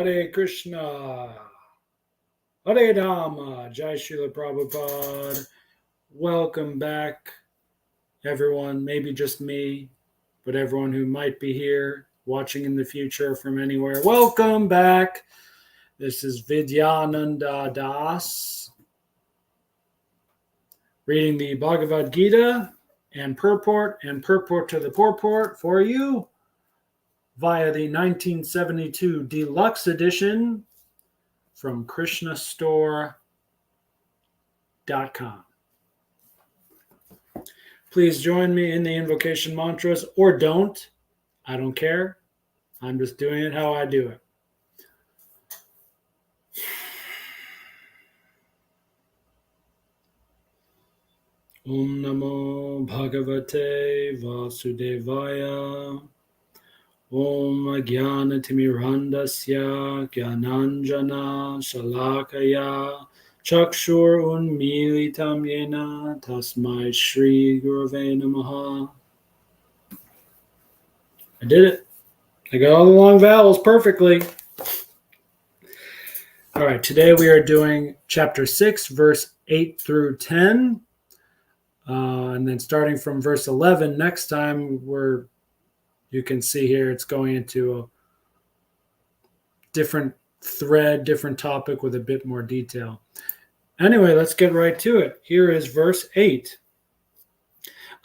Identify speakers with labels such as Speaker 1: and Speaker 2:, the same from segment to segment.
Speaker 1: Hare Krishna, Hare Rama, Jai Srila Prabhupada. Welcome back, everyone, maybe just me, but everyone who might be here watching in the future from anywhere. Welcome back. This is Vidyananda Das, reading the Bhagavad Gita and purport to the purport for you via the 1972 Deluxe Edition from krishnastore.com. Please join me in the invocation mantras, or don't. I don't care. I'm just doing it how I do it. Om Namo Bhagavate Vasudevaya. Om Jnana Timirandasya Jnananjana Shalakaya Chakshur Unmilitam Yena Tasmai Shri Gurave Namaha. I did it. I got all the long vowels perfectly. All right, today we are doing chapter 6, verse 8 through 10. And then starting from verse 11, next time you can see here it's going into a different thread, different topic with a bit more detail. Anyway, let's get right to it. Here is verse 8.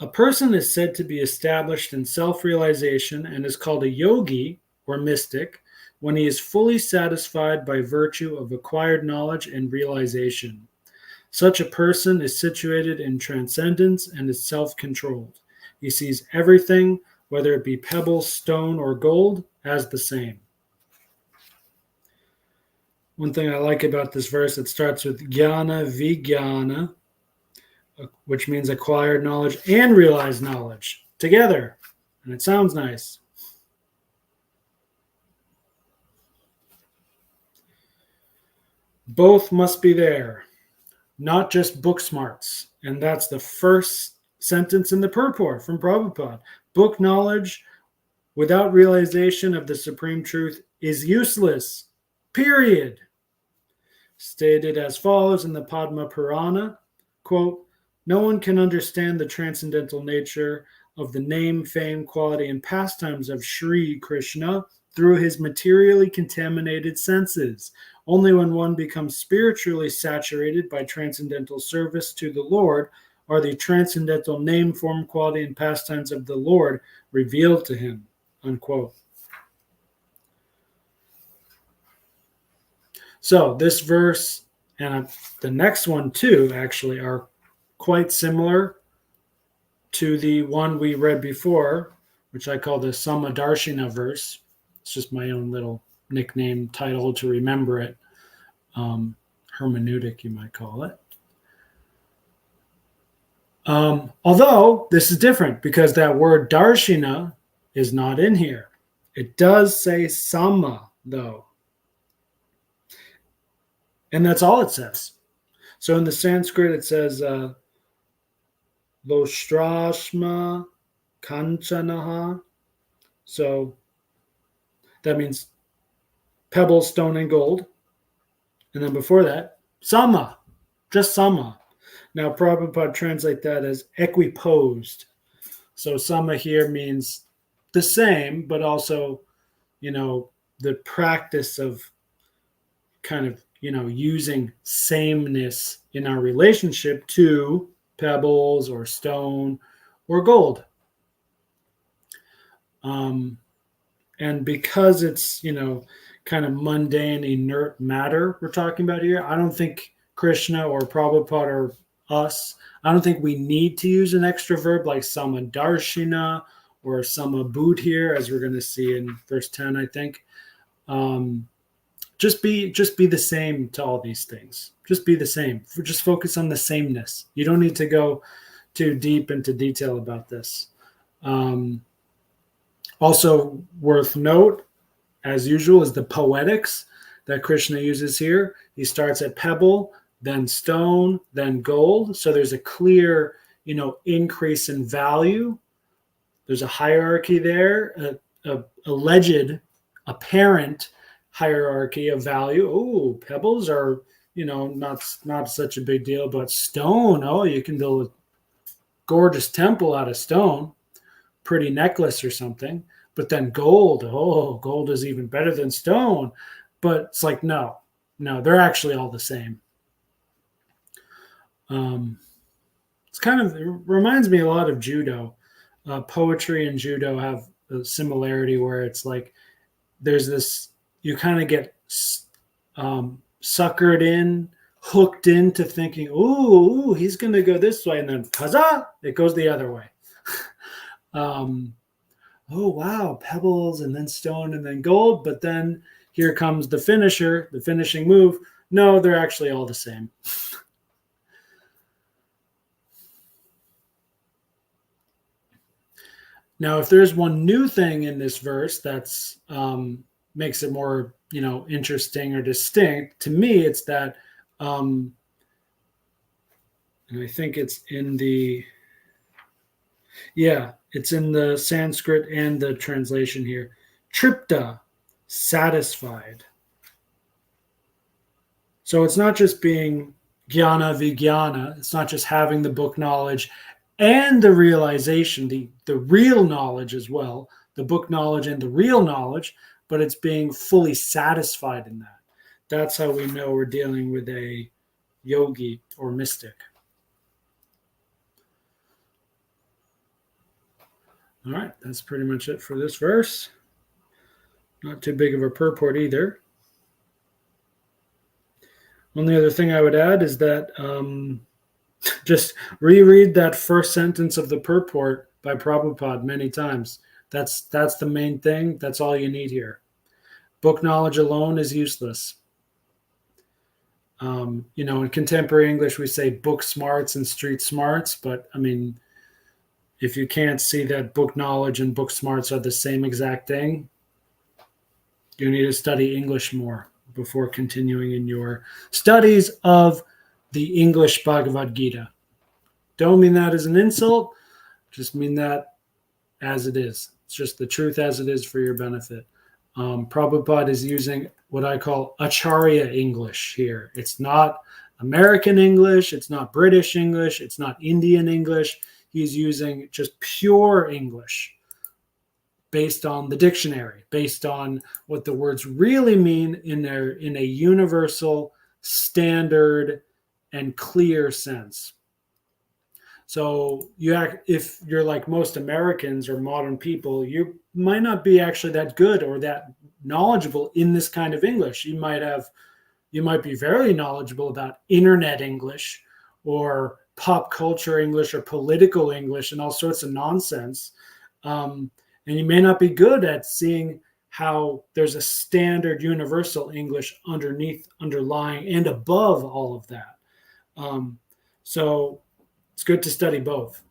Speaker 1: A person is said to be established in self-realization and is called a yogi or mystic when he is fully satisfied by virtue of acquired knowledge and realization. Such a person is situated in transcendence and is self-controlled. He sees everything, whether it be pebbles, stone, or gold, as the same. One thing I like about this verse, it starts with jnana vijnana, which means acquired knowledge and realized knowledge together. And it sounds nice. Both must be there, not just book smarts. And that's the first sentence in the purport from Prabhupada. Book knowledge without realization of the supreme truth is useless, period. Stated as follows in the Padma Purana, quote, no one can understand the transcendental nature of the name, fame, quality, and pastimes of Sri Krishna through his materially contaminated senses. Only when one becomes spiritually saturated by transcendental service to the Lord are the transcendental name, form, quality, and pastimes of the Lord revealed to him, unquote. So this verse and the next one too actually are quite similar to the one we read before, which I call the Samadarshina verse. It's just my own little nickname title to remember it. Hermeneutic, you might call it. Although this is different because that word darshina is not in here. It does say sama, though. And that's all it says. So in the Sanskrit, it says lostrashma kanchanaha. So that means pebble, stone, and gold. And then before that, sama, just sama. Now, Prabhupada translate that as equiposed. So sama here means the same, but also, the practice of kind of, using sameness in our relationship to pebbles or stone or gold. And because it's, kind of mundane, inert matter we're talking about here, I don't think Krishna or Prabhupada or us, I don't think we need to use an extra verb like samadarshina or samabhut here, as we're going to see in verse 10, I think. Just be the same to all these things. Just be the same. Just focus on the sameness. You don't need to go too deep into detail about this. Also worth note, as usual, is the poetics that Krishna uses here. He starts at pebble, then stone, then gold. So there's a clear, increase in value. There's a hierarchy there, a alleged, apparent hierarchy of value. Oh, pebbles are, not such a big deal, but stone, oh, you can build a gorgeous temple out of stone, pretty necklace or something. But then gold, oh, gold is even better than stone. But it's like, no, they're actually all the same. It reminds me a lot of judo. Poetry and judo have a similarity where it's like there's this, you kind of get suckered in, hooked into thinking, ooh, he's going to go this way. And then, huzzah, it goes the other way. Oh, wow, pebbles and then stone and then gold. But then here comes the finisher, the finishing move. No, they're actually all the same. Now, if there's one new thing in this verse that's makes it more, interesting or distinct, to me, it's that, and I think it's in the Sanskrit and the translation here. Tripta, satisfied. So it's not just being jnana vijnana. It's not just having the book knowledge and the realization, the real knowledge as well, the book knowledge and the real knowledge, but it's being fully satisfied in that. That's how we know we're dealing with a yogi or mystic. All right, that's pretty much it for this verse. Not too big of a purport either. Only other thing I would add is that just reread that first sentence of the purport by Prabhupada many times. That's the main thing. That's all you need here. Book knowledge alone is useless. In contemporary English, we say book smarts and street smarts, but I mean, if you can't see that book knowledge and book smarts are the same exact thing, you need to study English more before continuing in your studies of the English Bhagavad Gita. Don't mean that as an insult, just mean that as it is. It's just the truth as it is for your benefit. Prabhupada is using what I call Acharya English here. It's not American English, it's not British English, it's not Indian English. He's using just pure English based on the dictionary, based on what the words really mean in a universal, standard, and clear sense. So if you're like most Americans or modern people, you might not be actually that good or that knowledgeable in this kind of English. You might be very knowledgeable about internet English or pop culture English or political English and all sorts of nonsense. And you may not be good at seeing how there's a standard universal English underneath, underlying, and above all of that. So it's good to study both.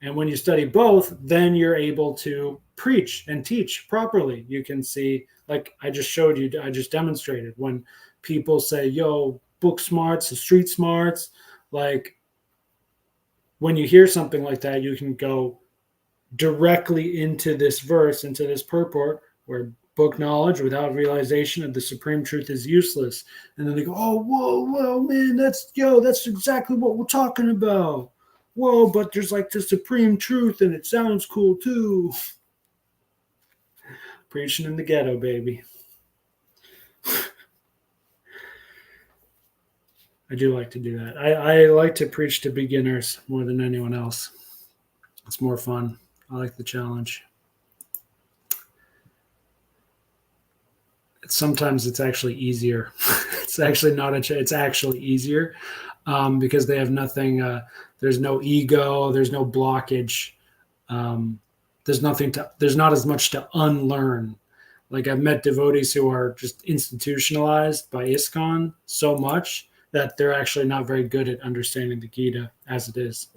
Speaker 1: And when you study both, then you're able to preach and teach properly. You can see, like I just showed you, I just demonstrated, when people say, yo, book smarts, street smarts, like when you hear something like that, you can go directly into this verse, into this purport, where book knowledge without realization of the supreme truth is useless. And then they go, oh, whoa, man, that's exactly what we're talking about. Whoa, but there's like the supreme truth and it sounds cool too. Preaching in the ghetto, baby. I do like to do that. I like to preach to beginners more than anyone else. It's more fun. I like the challenge. Sometimes it's actually easier. It's actually not it's actually easier because they have nothing. There's no ego. There's no blockage. There's not as much to unlearn. Like I've met devotees who are just institutionalized by ISKCON so much that they're actually not very good at understanding the Gita as it is.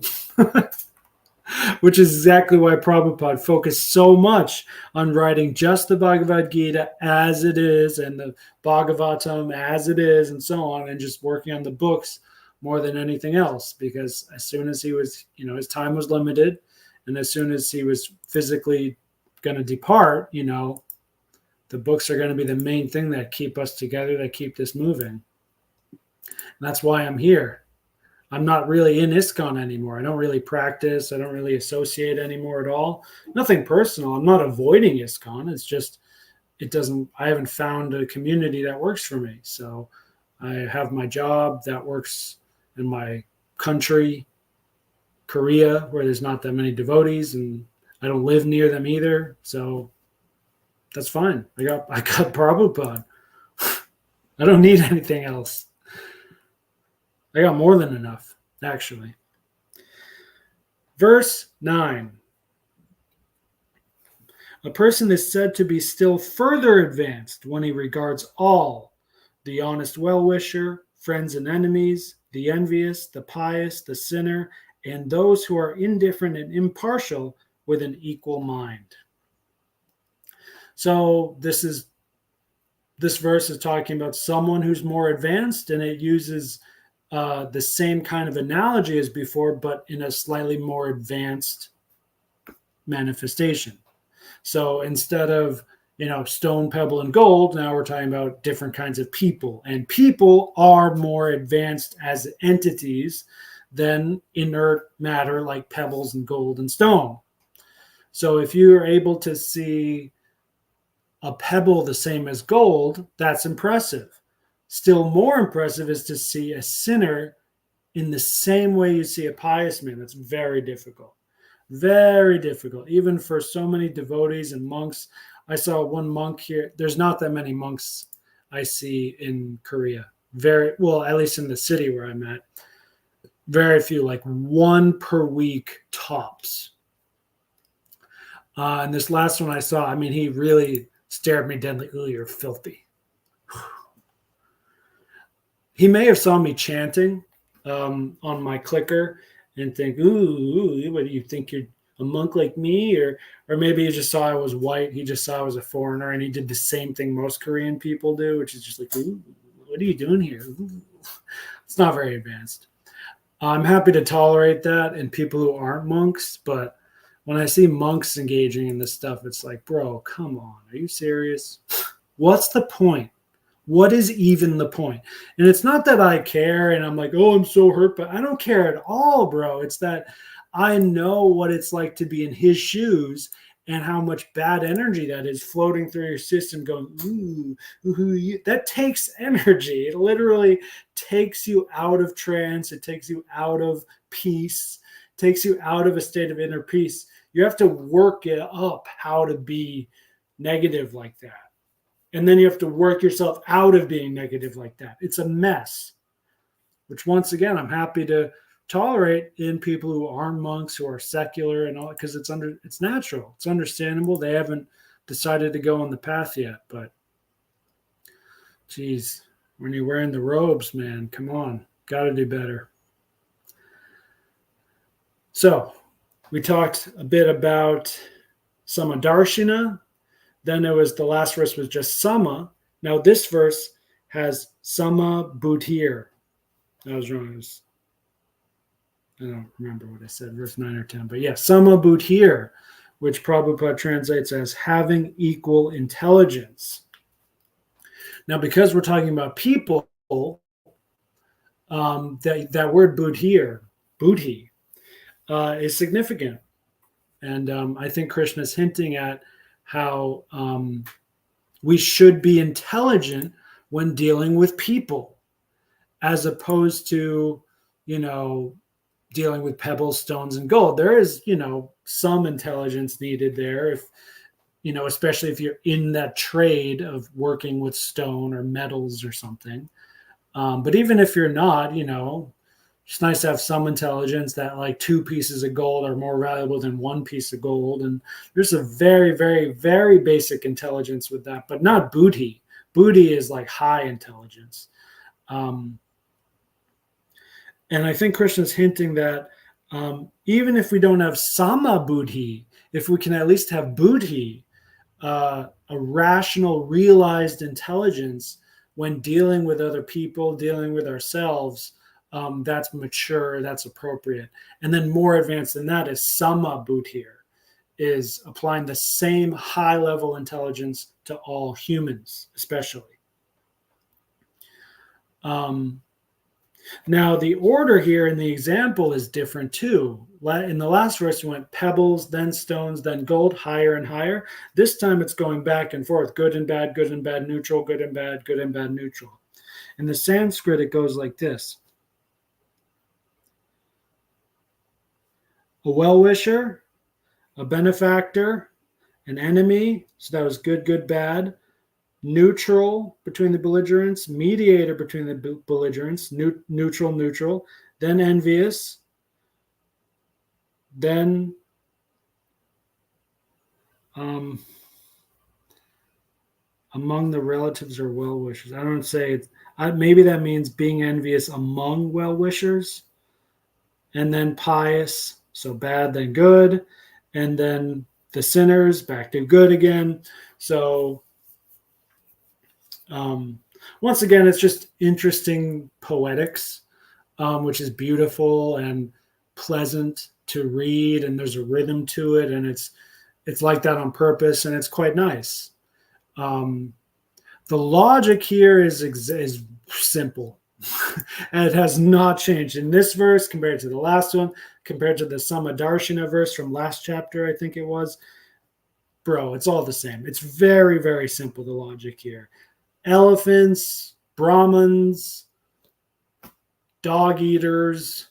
Speaker 1: Which is exactly why Prabhupada focused so much on writing just the Bhagavad Gita as it is and the Bhagavatam as it is and so on, and just working on the books more than anything else. Because as soon as he was, his time was limited, and as soon as he was physically going to depart, The books are going to be the main thing that keep us together, that keep this moving. And that's why I'm here. I'm not really in ISKCON anymore. I don't really practice. I don't really associate anymore at all. Nothing personal. I'm not avoiding ISKCON. It's just, I haven't found a community that works for me. So I have my job that works in my country, Korea, where there's not that many devotees, and I don't live near them either. So that's fine. I got Prabhupada. I don't need anything else. I got more than enough, actually. Verse 9. A person is said to be still further advanced when he regards all, the honest well-wisher, friends and enemies, the envious, the pious, the sinner, and those who are indifferent and impartial with an equal mind. So this verse is talking about someone who's more advanced, and it uses the same kind of analogy as before, but in a slightly more advanced manifestation. So instead of, stone, pebble, and gold, now we're talking about different kinds of people. And people are more advanced as entities than inert matter like pebbles and gold and stone. So if you are able to see a pebble the same as gold, that's impressive. Still more impressive is to see a sinner in the same way you see a pious man. That's very difficult. Very difficult, even for so many devotees and monks. I saw one monk here. There's not that many monks I see in Korea. At least in the city where I'm at. Very few, like one per week tops. And this last one I saw, he really stared me dead like, "Oh, you're filthy." He may have saw me chanting on my clicker and think, ooh, what do you think, you're a monk like me? Or maybe he just saw I was white. He just saw I was a foreigner, and he did the same thing most Korean people do, which is just like, ooh, what are you doing here? Ooh. It's not very advanced. I'm happy to tolerate that in people who aren't monks, but when I see monks engaging in this stuff, it's like, bro, come on. Are you serious? What's the point? What is even the point? And it's not that I care and I'm like, oh, I'm so hurt, but I don't care at all, bro. It's that I know what it's like to be in his shoes and how much bad energy that is floating through your system going, ooh, that takes energy. It literally takes you out of trance. It takes you out of peace, takes you out of a state of inner peace. You have to work it up how to be negative like that. And then you have to work yourself out of being negative like that. It's a mess, which once again, I'm happy to tolerate in people who aren't monks, who are secular and all, because it's natural. It's understandable. They haven't decided to go on the path yet, but geez, when you're wearing the robes, man, come on, got to do better. So we talked a bit about Samadarshina. Then the last verse was just Sama. Now this verse has Sama Buddhir. I was wrong. I don't remember what I said, verse 9 or 10. But yeah, Sama Buddhir, which Prabhupada translates as having equal intelligence. Now, because we're talking about people, that word Buddhir, Buddhi, is significant. And I think Krishna is hinting at how we should be intelligent when dealing with people, as opposed to, dealing with pebbles, stones, and gold. There is, some intelligence needed there, if, especially if you're in that trade of working with stone or metals or something. But even if you're not, it's nice to have some intelligence that like 2 pieces of gold are more valuable than 1 piece of gold. And there's a very, very, very basic intelligence with that, but not buddhi. Buddhi is like high intelligence. And I think Krishna's hinting that even if we don't have sama buddhi, if we can at least have buddhi, a rational, realized intelligence when dealing with other people, dealing with ourselves, that's mature, that's appropriate. And then more advanced than that is sama buddhir. is applying the same high-level intelligence to all humans, especially. Now, the order here in the example is different too. In the last verse, we went pebbles, then stones, then gold, higher and higher. This time it's going back and forth, good and bad, neutral, good and bad, neutral. In the Sanskrit, it goes like this. A well-wisher, a benefactor, an enemy, so that was good, bad, neutral between the belligerents, mediator between the belligerents, neutral, then envious, then among the relatives or well-wishers. I don't say it. Maybe that means being envious among well-wishers, and then pious, so bad then good, and then the sinners back to good again. So once again, it's just interesting poetics, which is beautiful and pleasant to read, and there's a rhythm to it, and it's like that on purpose, and it's quite nice. The logic here is simple, and it has not changed in this verse compared to the last one, compared to the Samadarshana verse from last chapter, I think it was. Bro, it's all the same. It's very, very simple, the logic here. Elephants, Brahmins, dog eaters,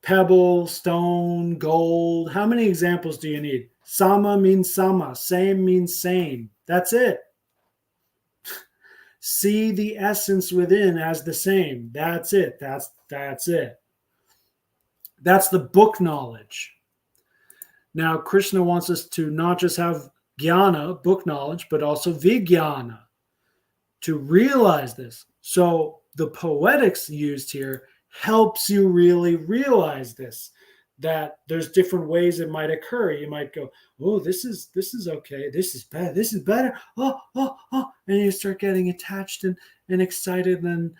Speaker 1: pebble, stone, gold. How many examples do you need? Sama means sama. Same means same. That's it. See the essence within as the same. That's it. That's it. That's the book knowledge. Now, Krishna wants us to not just have jnana, book knowledge, but also vijnana, to realize this. So the poetics used here helps you really realize this, that there's different ways it might occur. You might go, oh, this is okay. This is bad. This is better. Oh. And you start getting attached and excited. And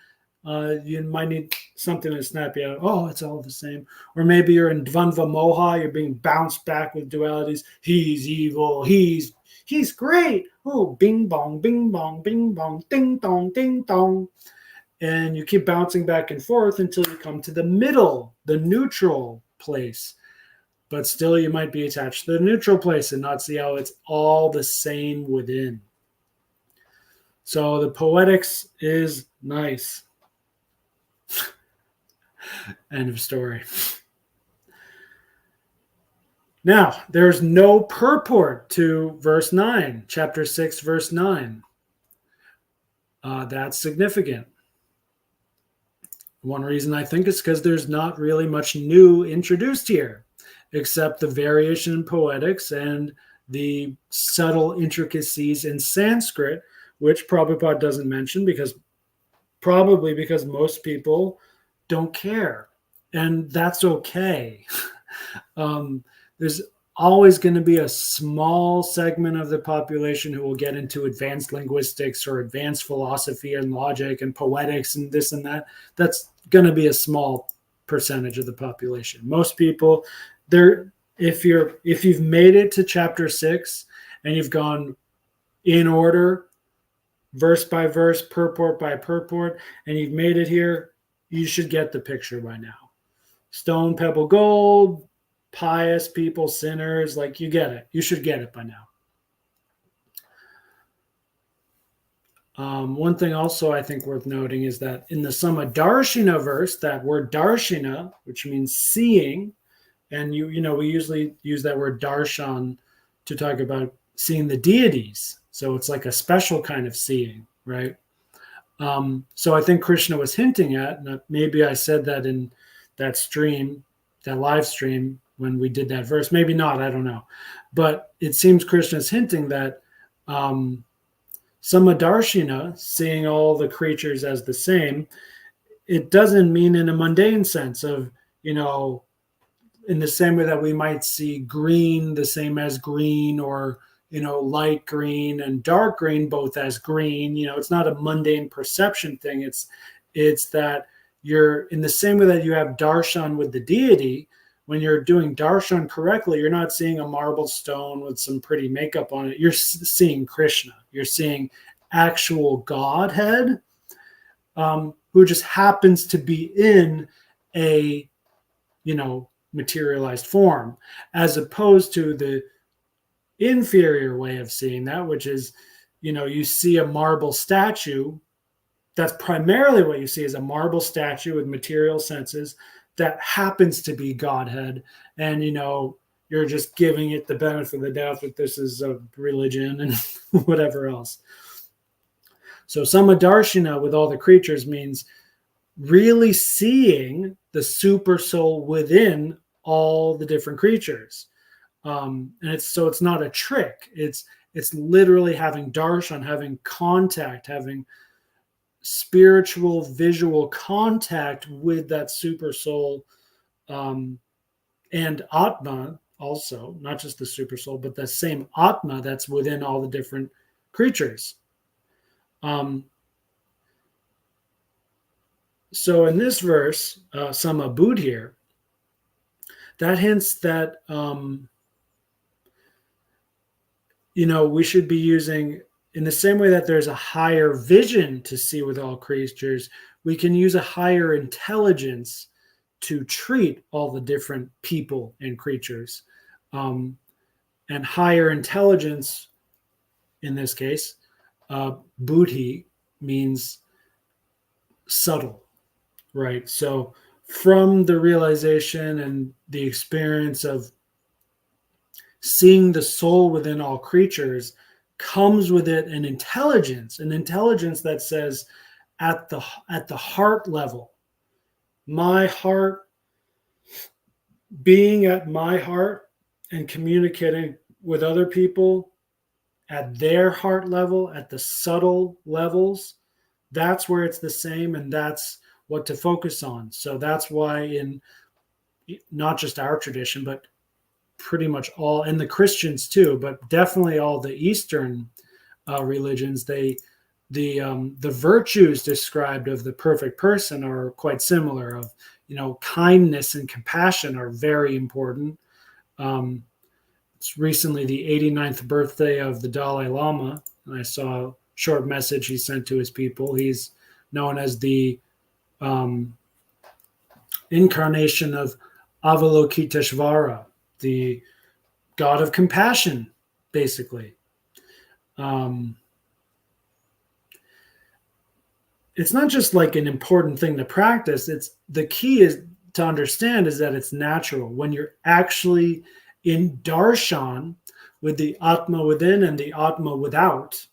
Speaker 1: you might need something to snap you out. Oh, it's all the same. Or maybe you're in dvandva moha. You're being bounced back with dualities. He's evil. He's great. Oh, bing bong, ding dong, ding dong. And you keep bouncing back and forth until you come to the middle, the neutral place. But still, you might be attached to the neutral place and not see how it's all the same within. So the poetics is nice. End of story. Now, there's no purport to verse 9, chapter 6, verse 9. That's significant. One reason I think is because there's not really much new introduced here, except the variation in poetics and the subtle intricacies in Sanskrit, which Prabhupada doesn't mention probably because most people don't care. And that's okay. There's always going to be a small segment of the population who will get into advanced linguistics or advanced philosophy and logic and poetics and this and that. That's going to be a small percentage of the population. Most people, if you've made it to chapter 6 and you've gone in order, verse by verse, purport by purport, and you've made it here, you should get the picture by now. Stone, pebble, gold, pious people, sinners, like you get it. You should get it by now. One thing also I think worth noting is that in the Samadarshana verse, that word darshana, which means seeing, and we usually use that word darshan to talk about seeing the deities. So it's like a special kind of seeing, right? So I think Krishna was hinting at, and maybe I said that in that stream, that live stream, when we did that verse. Maybe not, I don't know. But it seems Krishna's hinting that Samadarshana, seeing all the creatures as the same, it doesn't mean in a mundane sense of, in the same way that we might see green the same as green, or, light green and dark green both as green. It's not a mundane perception thing. It's that you're in the same way that you have darshan with the deity, when you're doing darshan correctly, you're not seeing a marble stone with some pretty makeup on it. You're seeing Krishna. You're seeing actual Godhead, who just happens to be in a, materialized form, as opposed to the inferior way of seeing that, which is, you see a marble statue. That's primarily what you see, is a marble statue with material senses that happens to be Godhead. And, you're just giving it the benefit of the doubt that this is a religion and whatever else. So samadarshina with all the creatures means really seeing the super soul within all the different creatures. And it's not a trick. It's literally having darshan, having contact, having spiritual visual contact with that super soul, and atma also, not just the super soul, but the same atma that's within all the different creatures. So in this verse, sama buddhir, that hints that we should be using, in the same way that there's a higher vision to see with all creatures, we can use a higher intelligence to treat all the different people and creatures. And higher intelligence, in this case, buddhi, means subtle, right? So from the realization and the experience of seeing the soul within all creatures comes with it an intelligence that says, at the heart level, my heart, being at my heart and communicating with other people at their heart level, at the subtle levels, that's where it's the same, and that's what to focus on. So that's why in not just our tradition, but pretty much all, and the Christians too, but definitely all the Eastern religions, the virtues described of the perfect person are quite similar. Of kindness and compassion are very important. It's recently the 89th birthday of the Dalai Lama, and I saw a short message he sent to his people. He's known as the incarnation of Avalokiteshvara, the God of compassion, basically. It's not just like an important thing to practice. It's the key is to understand is that it's natural. When you're actually in darshan with the Atma within and the Atma without,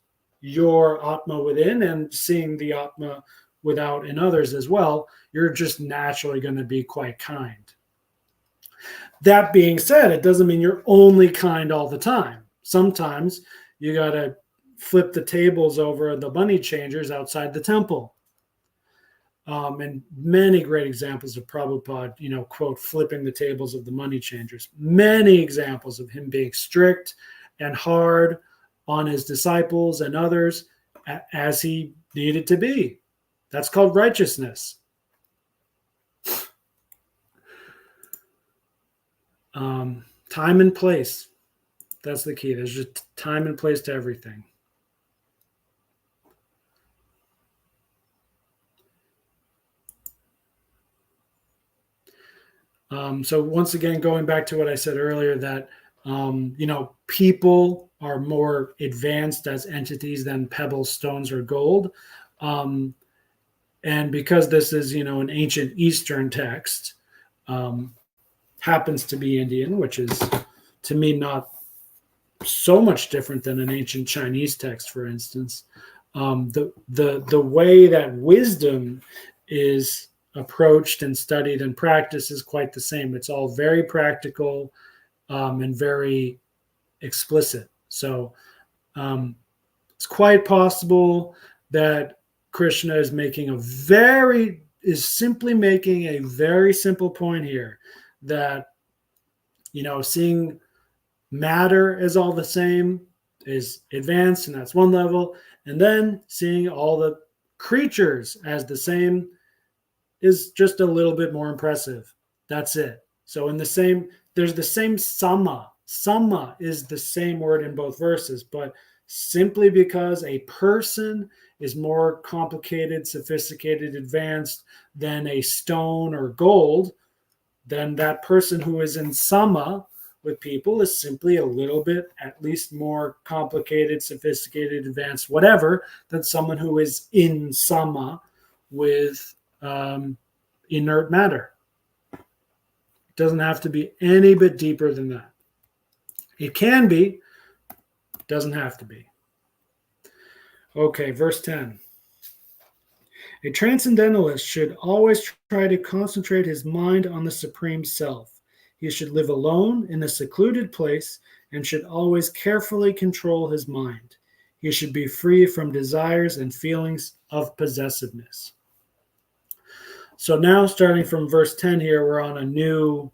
Speaker 1: your Atma within and seeing the Atma without in others as well, you're just naturally going to be quite kind. That being said, it doesn't mean you're only kind all the time. Sometimes you got to flip the tables over the money changers outside the temple. And many great examples of Prabhupada, quote, flipping the tables of the money changers. Many examples of him being strict and hard on his disciples and others as he needed to be. That's called righteousness. Time and place. That's the key. There's just time and place to everything. So once again, going back to what I said earlier, that, people are more advanced as entities than pebbles, stones, or gold. And because this is, an ancient Eastern text, happens to be Indian, which is, to me, not so much different than an ancient Chinese text, for instance. The way that wisdom is approached and studied and practiced is quite the same. It's all very practical and very explicit. So it's quite possible that Krishna is simply making a very simple point here, that seeing matter as all the same is advanced, and that's one level, and then seeing all the creatures as the same is just a little bit more impressive. That's it. So there's the same sama. Sama is the same word in both verses, but simply because a person is more complicated, sophisticated, advanced than a stone or gold, then that person who is in sama with people is simply a little bit at least more complicated, sophisticated, advanced, whatever, than someone who is in sama with inert matter. It doesn't have to be any bit deeper than that. It can be, doesn't have to be. Okay, verse 10. A transcendentalist should always try to concentrate his mind on the Supreme Self. He should live alone in a secluded place and should always carefully control his mind. He should be free from desires and feelings of possessiveness. So now, starting from verse 10 here, we're on a new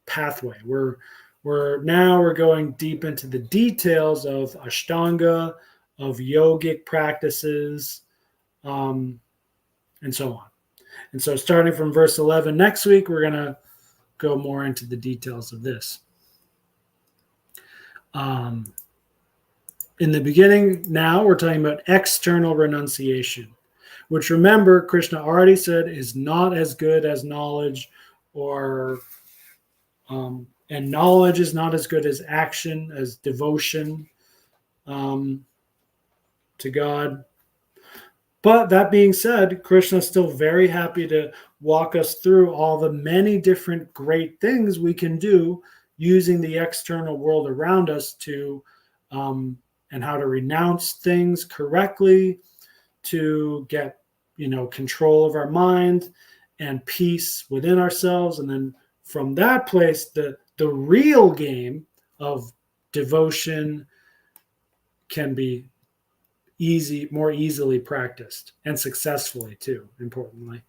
Speaker 1: pathway. We're going deep into the details of Ashtanga, of yogic practices, and so on. And so starting from verse 11 next week, we're going to go more into the details of this. In the beginning, now we're talking about external renunciation, which, remember, Krishna already said is not as good as knowledge, and knowledge is not as good as action, as devotion to God. But that being said, Krishna is still very happy to walk us through all the many different great things we can do using the external world around us to, and how to renounce things correctly, to get, control of our mind and peace within ourselves. And then from that place, the real game of devotion can be more easily practiced, and successfully too, importantly.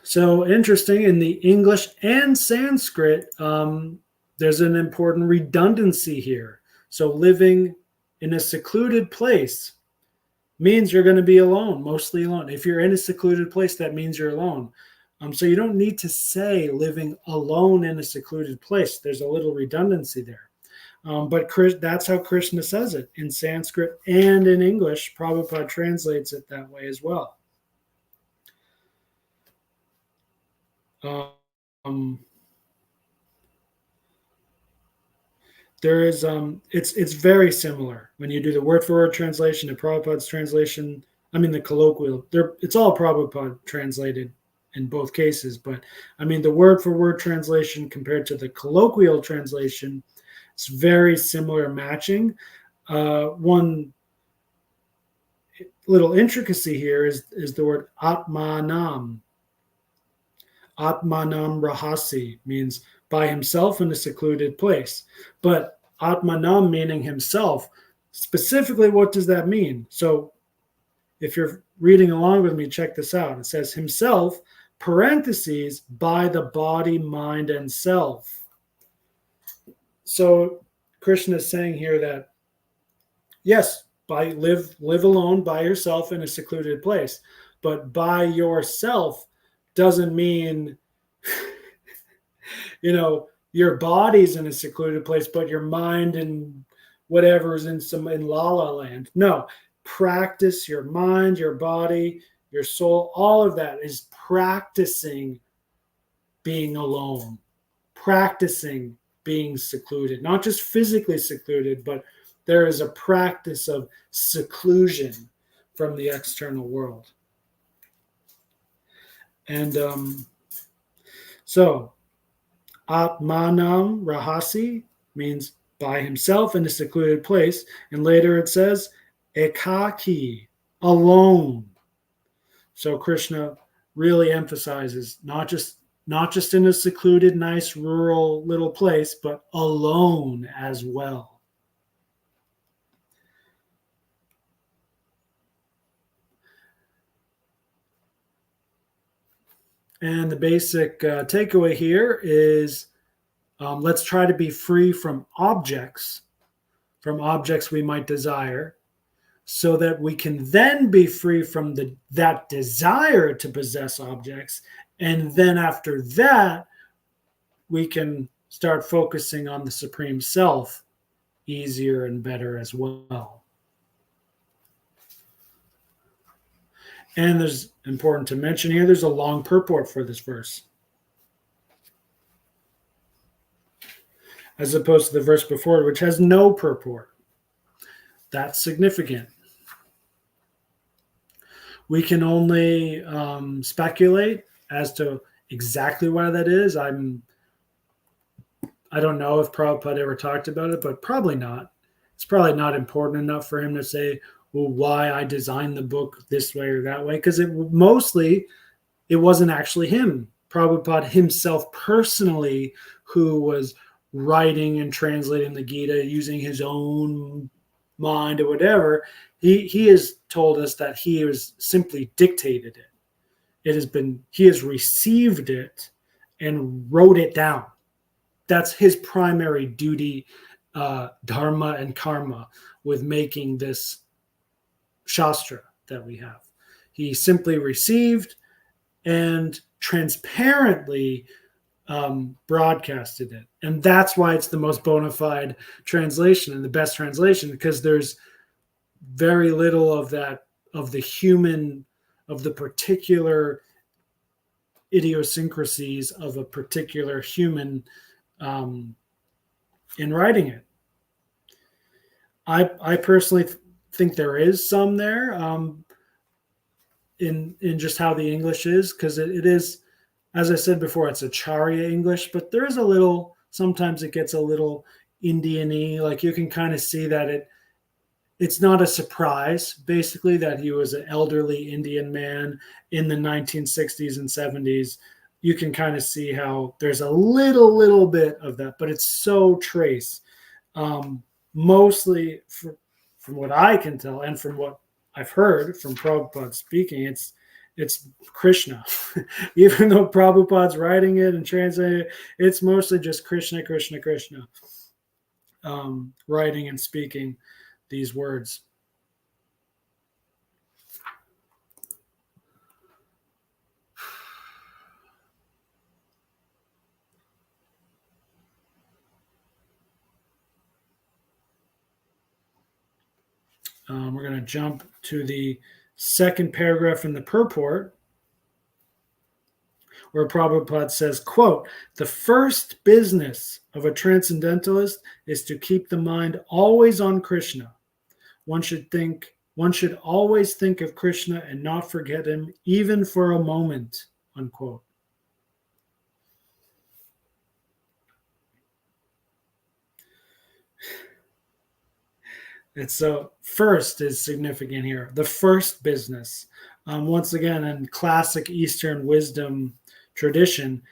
Speaker 1: So interesting, in the English and Sanskrit, there's an important redundancy here. So living in a secluded place means you're going to be alone, mostly alone. If you're in a secluded place, that means you're alone. So you don't need to say living alone in a secluded place. There's a little redundancy there. But that's how Krishna says it in Sanskrit and in English. Prabhupada translates it that way as well. There is it's very similar when you do the word for word translation and Prabhupada's translation. I mean the colloquial. It's all Prabhupada translated in both cases, but I mean the word for word translation compared to the colloquial translation, it's very similar matching. One little intricacy here is the word atmanam. Atmanam rahasi means by himself in a secluded place. But atmanam meaning himself, specifically what does that mean? So if you're reading along with me, check this out. It says himself, parentheses, by the body, mind, and self. So Krishna is saying here that, yes, live alone by yourself in a secluded place, but by yourself doesn't mean, your body's in a secluded place, but your mind and whatever is in la la land. No, practice your mind, your body, your soul. All of that is practicing being alone, practicing being secluded, not just physically secluded, but there is a practice of seclusion from the external world. And so Atmanam Rahasi means by himself in a secluded place. And later it says Ekaki, alone. So Krishna really emphasizes not just in a secluded, nice, rural little place, but alone as well. And the basic takeaway here is let's try to be free from objects we might desire. so that we can then be free from that desire to possess objects. And then after that, we can start focusing on the Supreme Self easier and better as well. And there's important to mention here, there's a long purport for this verse, as opposed to the verse before, which has no purport. That's significant. We can only speculate as to exactly why that is. I don't know if Prabhupada ever talked about it, but probably not. It's probably not important enough for him to say, well, why I designed the book this way or that way, because it wasn't actually him. Prabhupada himself personally, who was writing and translating the Gita using his own mind or whatever, he has told us that he has simply dictated it. He has received it and wrote it down. That's his primary duty, dharma and karma, with making this Shastra that we have. He simply received and transparently broadcasted it. And that's why it's the most bona fide translation and the best translation, because there's very little of that, of the human, of the particular idiosyncrasies of a particular human in writing it. I personally think there is some there in just how the English is, because it is, as I said before, it's a Charya English, but there is a little, sometimes it gets a little Indian-y. Like you can kind of see that it's not a surprise, basically, that he was an elderly Indian man in the 1960s and 70s. You can kind of see how there's a little bit of that, but it's so trace. Mostly from what I can tell and from what I've heard from Prabhupada speaking, it's Krishna. Even though Prabhupada's writing it and translating it, it's mostly just Krishna, writing and speaking these words. We're going to jump to the second paragraph in the purport, where Prabhupada says, quote, "The first business of a transcendentalist is to keep the mind always on Krishna. One should always think of Krishna and not forget him, even for a moment," unquote. And so first is significant here. The first business. Once again, in classic Eastern wisdom tradition,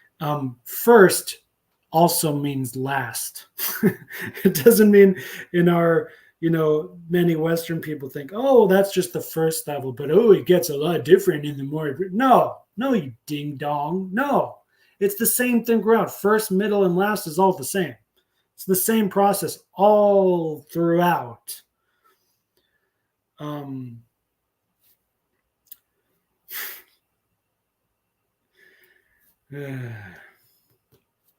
Speaker 1: first also means last. It doesn't mean in our, many Western people think, oh, that's just the first level, but it gets a lot different in the more. No, you ding dong. No, it's the same thing throughout. First, middle, and last is all the same. It's the same process all throughout.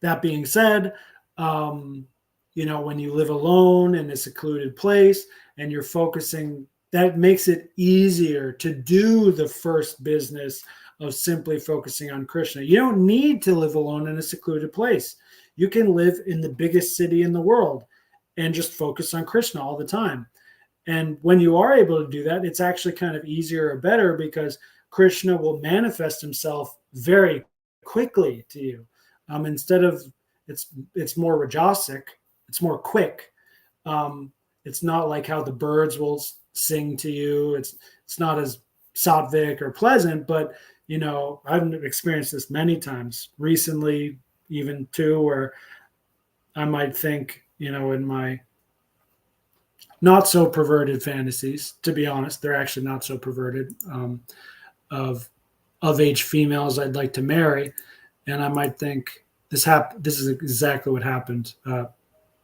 Speaker 1: That being said, when you live alone in a secluded place and you're focusing, that makes it easier to do the first business of simply focusing on Krishna. You don't need to live alone in a secluded place. You can live in the biggest city in the world and just focus on Krishna all the time. And when you are able to do that, it's actually kind of easier or better, because Krishna will manifest himself very quickly to you. Instead of it's more rajasic, it's more quick. It's not like how the birds will sing to you. It's not as sattvic or pleasant, but I've experienced this many times recently, even too, where I might think, in my not so perverted fantasies, to be honest, they're actually not so perverted, of age females I'd like to marry. And I might think this is exactly what happened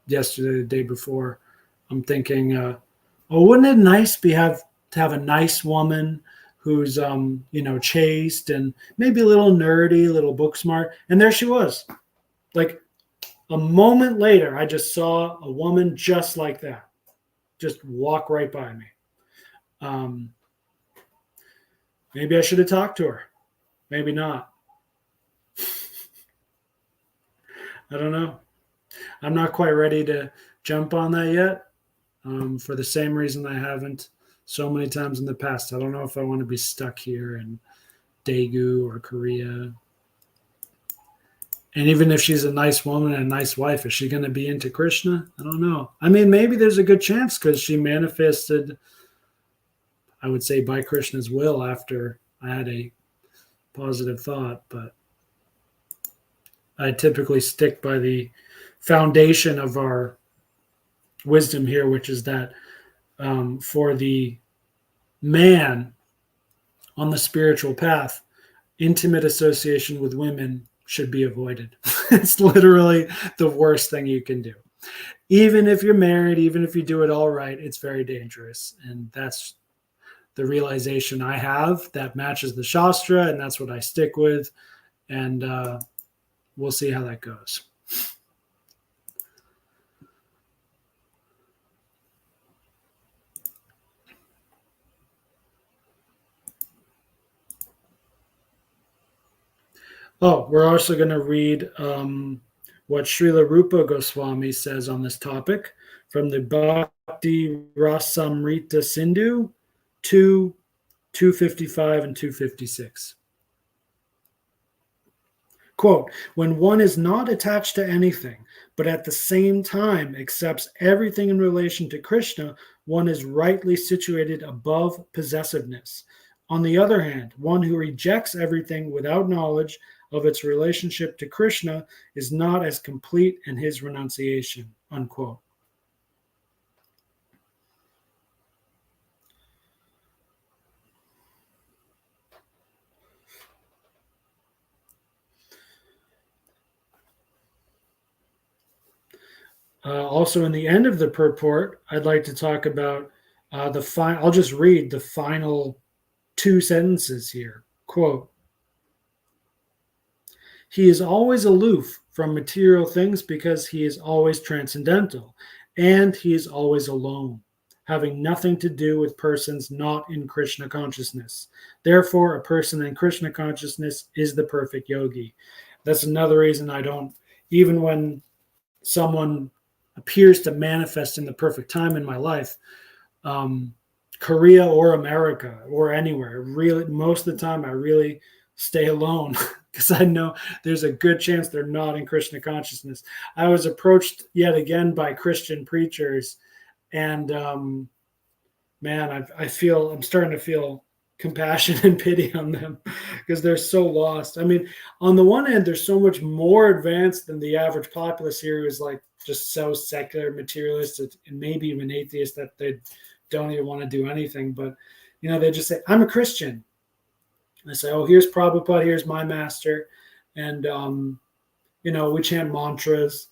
Speaker 1: yesterday, the day before. I'm thinking, Oh, wouldn't it nice to have a nice woman who's chaste and maybe a little nerdy, a little book smart? And there she was. Like a moment later, I just saw a woman just like that, just walk right by me. Maybe I should have talked to her. Maybe not. I don't know. I'm not quite ready to jump on that yet, for the same reason I haven't so many times in the past. I don't know if I want to be stuck here in Daegu or Korea. And even if she's a nice woman and a nice wife, is she going to be into Krishna? I don't know. I mean, maybe there's a good chance because she manifested, I would say, by Krishna's will after I had a positive thought. But I typically stick by the foundation of our wisdom here, which is that for the man on the spiritual path, intimate association with women should be avoided. It's literally the worst thing you can do. Even if you're married, even if you do it all right, it's very dangerous. And that's the realization I have that matches the Shastra, and that's what I stick with. And we'll see how that goes. Oh, we're also going to read what Srila Rupa Goswami says on this topic from the Bhakti Rasamrita Sindhu to 255 and 256. Quote, when one is not attached to anything, but at the same time accepts everything in relation to Krishna, one is rightly situated above possessiveness. On the other hand, one who rejects everything without knowledge of its relationship to Krishna is not as complete in his renunciation, unquote. Also, in the end of the purport, I'd like to talk about I'll just read the final two sentences here. Quote, he is always aloof from material things because he is always transcendental, and he is always alone, having nothing to do with persons not in Krishna consciousness. Therefore, a person in Krishna consciousness is the perfect yogi. That's another reason I don't, even when someone appears to manifest in the perfect time in my life, Korea or America or anywhere, really, most of the time I really stay alone because I know there's a good chance they're not in Krishna consciousness. I was approached yet again by Christian preachers, and man, I'm starting to feel compassion and pity on them because they're so lost. I mean, on the one hand, they're so much more advanced than the average populace here who's like just so secular, materialist, and maybe even atheist that they don't even want to do anything. But, they just say, I'm a Christian. I say, oh, here's Prabhupada, here's my master. And, we chant mantras.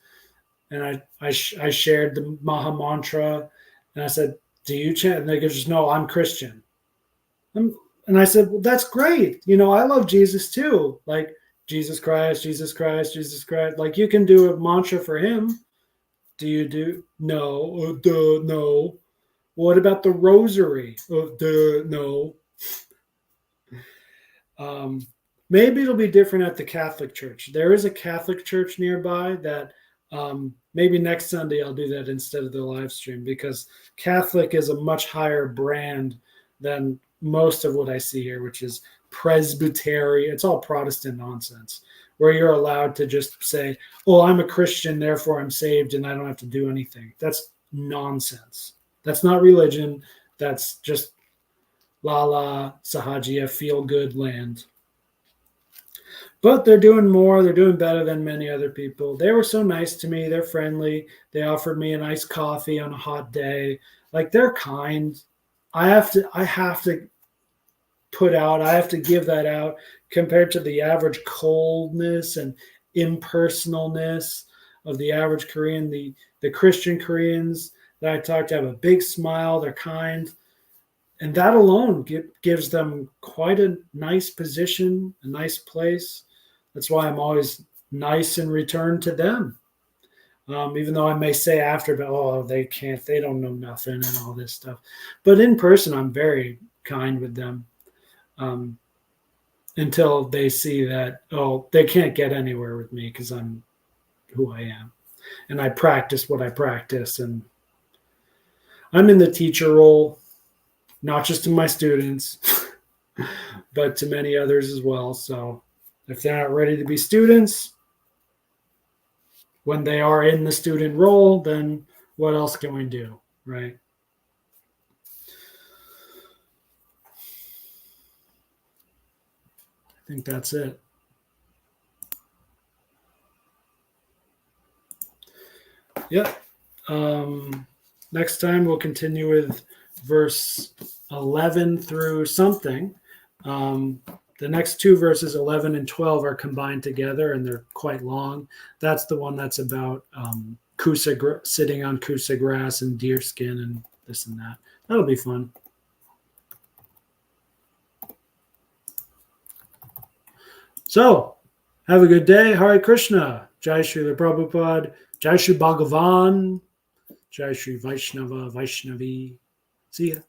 Speaker 1: And I shared the Maha Mantra. And I said, do you chant? And they go, just, no, I'm Christian. And I said, well, that's great. I love Jesus too. Like, Jesus Christ, Jesus Christ, Jesus Christ. Like, you can do a mantra for him. Do you do? No. No. What about the rosary? No. Maybe it'll be different at the Catholic Church. There is a Catholic church nearby that maybe next Sunday I'll do that instead of the live stream, because Catholic is a much higher brand than most of what I see here, which is Presbyterian. It's all Protestant nonsense, where you're allowed to just say, oh, I'm a Christian, therefore I'm saved, and I don't have to do anything. That's nonsense. That's not religion. That's just Lala Sahajiya feel-good land. But they're doing more. They're doing better than many other people. They were so nice to me. They're friendly. They offered me an iced coffee on a hot day. Like, they're kind. I have to give that out compared to the average coldness and impersonalness of the average Korean. The Christian Koreans, that I talk to have a big smile, they're kind, and that alone gives them quite a nice position, a nice place. That's why I'm always nice in return to them. Even though I may say after, but oh, they can't, they don't know nothing and all this stuff. But in person, I'm very kind with them until they see that, oh, they can't get anywhere with me because I'm who I am. And I practice what I practice. And I'm in the teacher role, not just to my students, but to many others as well. So if they're not ready to be students, when they are in the student role, then what else can we do, right? I think that's it. Yep. Next time we'll continue with verse 11 through something. The next two verses, 11 and 12, are combined together, and they're quite long. That's the one that's about sitting on kusa grass and deer skin and this and that. That'll be fun. So, have a good day. Hare Krishna. Jai Shri Prabhupada. Jai Shri Bhagavan. Jai Shri Vaishnava Vaishnavi. See ya.